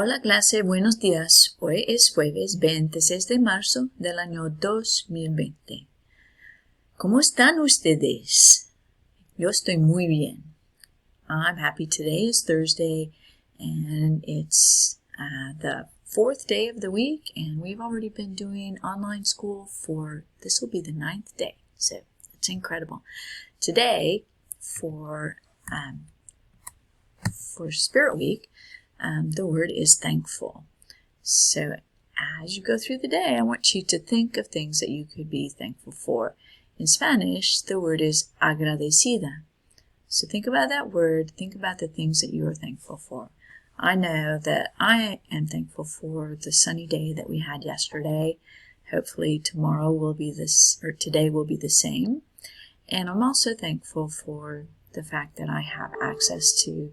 Hola clase, buenos días. Hoy es jueves 26 de marzo del año 2020. ¿Cómo están ustedes? Yo estoy muy bien. I'm happy. Today is Thursday and it's the fourth day of the week, and we've already been doing online school this will be the 9th day. So it's incredible. Today for Spirit Week, the word is thankful. So as you go through the day, I want you to think of things that you could be thankful for. In Spanish, the word is agradecida. So think about that word. Think about the things that you are thankful for. I know that I am thankful for the sunny day that we had yesterday. Hopefully today will be the same. And I'm also thankful for the fact that I have access to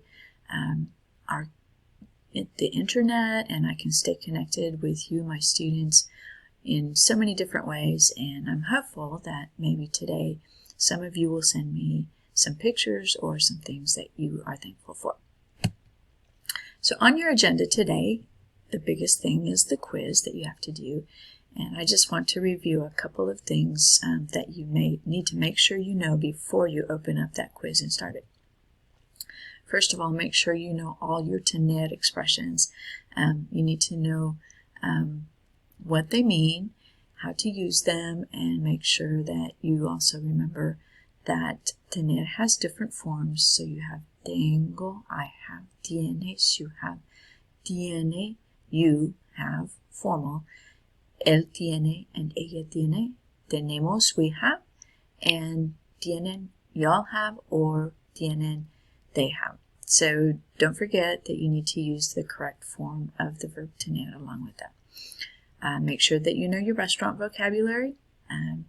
the internet, and I can stay connected with you, my students, in so many different ways. And I'm hopeful that maybe today some of you will send me some pictures or some things that you are thankful for. So on your agenda today, the biggest thing is the quiz that you have to do. And I just want to review a couple of things that you may need to make sure you know before you open up that quiz and start it. First of all, make sure you know all your tener expressions. You need to know what they mean, how to use them, and make sure that you also remember that tener has different forms. So you have tengo, I have, tienes, you have, tiene, you have, formal, él tiene and ella tiene, tenemos, we have, and tienen, y'all have, or tienen, they have. So don't forget that you need to use the correct form of the verb tener along with that. Make sure that you know your restaurant vocabulary.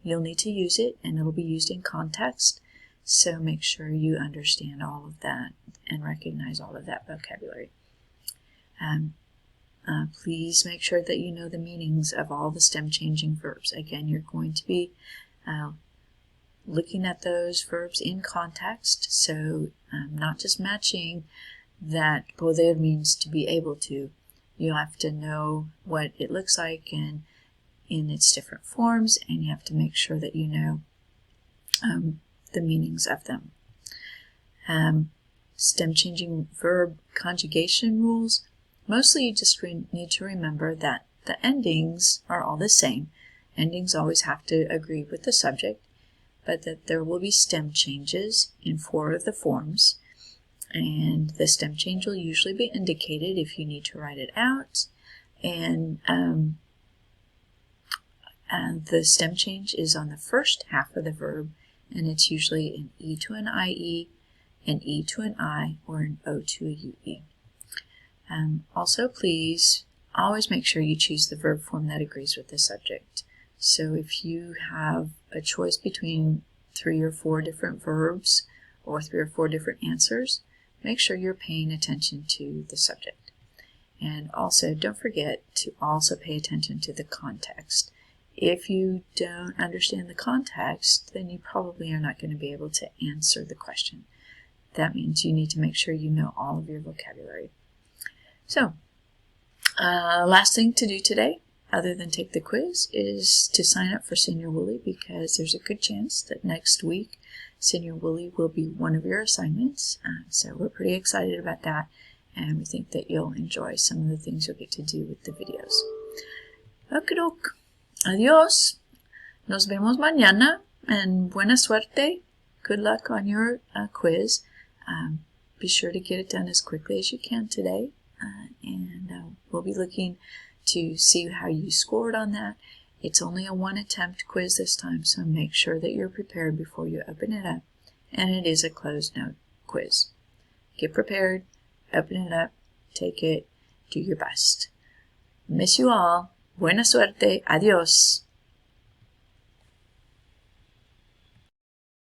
You'll need to use it, and it'll be used in context. So make sure you understand all of that and recognize all of that vocabulary. Please make sure that you know the meanings of all the stem-changing verbs. Again, you're going to be looking at those verbs in context, so not just matching that poder means to be able to. You have to know what it looks like and in its different forms, and you have to make sure that you know the meanings of them. Stem-changing verb conjugation rules. Mostly you just need to remember that the endings are all the same. Endings always have to agree with the subject, but that there will be stem changes in 4 of the forms, and the stem change will usually be indicated if you need to write it out, and the stem change is on the first half of the verb, and it's usually an E to an IE, an E to an I, or an O to a UE. Also, please always make sure you choose the verb form that agrees with the subject. So if you have a choice between 3 or 4 different verbs or 3 or 4 different answers, make sure you're paying attention to the subject. And also, don't forget to also pay attention to the context. If you don't understand the context, then you probably are not going to be able to answer the question. That means you need to make sure you know all of your vocabulary. So, last thing to do today, other than take the quiz, is to sign up for Senior Woolly, because there's a good chance that next week Senior Woolly will be one of your assignments. So we're pretty excited about that, and we think that you'll enjoy some of the things you'll get to do with the videos. Okey-doke. Adios. Nos vemos mañana, and buena suerte. Good luck on your quiz. Be sure to get it done as quickly as you can today, and we'll be looking to see how you scored on that. It's only a 1-attempt quiz this time, so make sure that you're prepared before you open it up. And it is a closed note quiz. Get prepared, open it up, take it, do your best. Miss you all. Buena suerte. Adios.